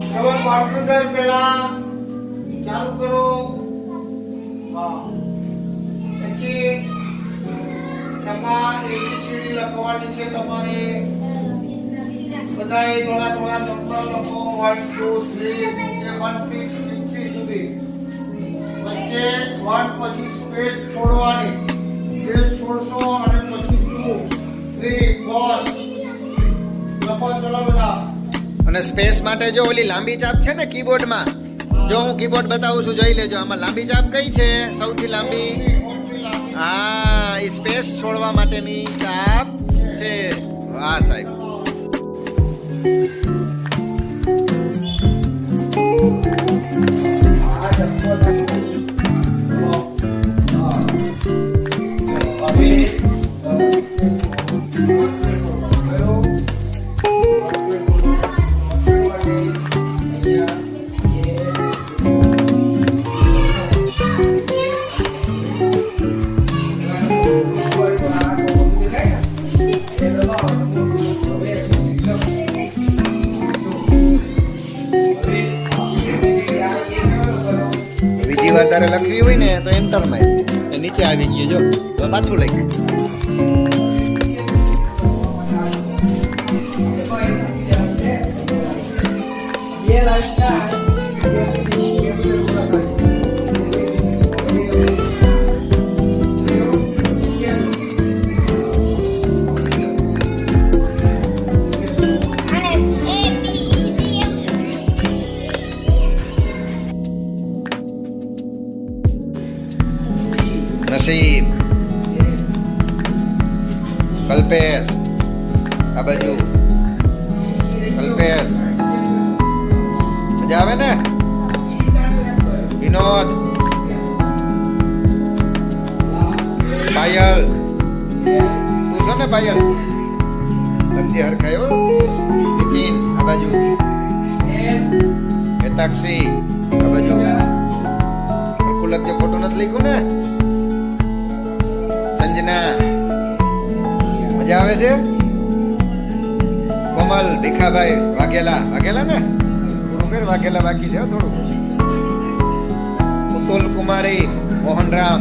હવે કોમ્પ્યુટર પેલા ચાલુ કરો. પછી તમારે એબીસીડી લખવાની છે. તમારે બધાએ થોડા થોડા નંબર લખો. 1 2 3 1 થી 50 સુધી. વચ્ચે 1 પછી સ્પેસ છોડવાની. સ્પેસ છોડશો અને પછી 2 3 4 લખો. ચલો બધા. અને સ્પેસ માટે જો ઓલી લાંબી ચાપ છે ને કીબોર્ડમાં, જો હું કીબોર્ડ બતાવું છું, જોઈ લેજો. આમાં લાંબી ચાપ કઈ છે? સૌથી લાંબી. હા, એ સ્પેસ છોડવા માટેની ચાપ છે. વાહ સાહેબ. બીજી વાર તારે લખવી હોય ને તો એન્ટર માં નીચે આવી ગયું. જો તો પાછું લખ. નસીબ, કલ્પેશ, આ બાજુ કલ્પેશ, મજા આવે ને? વિનોદ, પાયલ, તું છો ને પાયલ? લંજી હરખાયો. નીતિન, આ બાજુ હેતાક્ષી, આ બાજુ હરખું લખજો. ખોટું નથી લખ્યું ને? સંજના, મજા આવે છે? કોમલ, ભીખાભાઈ, વાઘેલા ને? થોડું કર, વાઘેલા બાકી છે થોડું. પુતુલ કુમારી, મોહનરામ,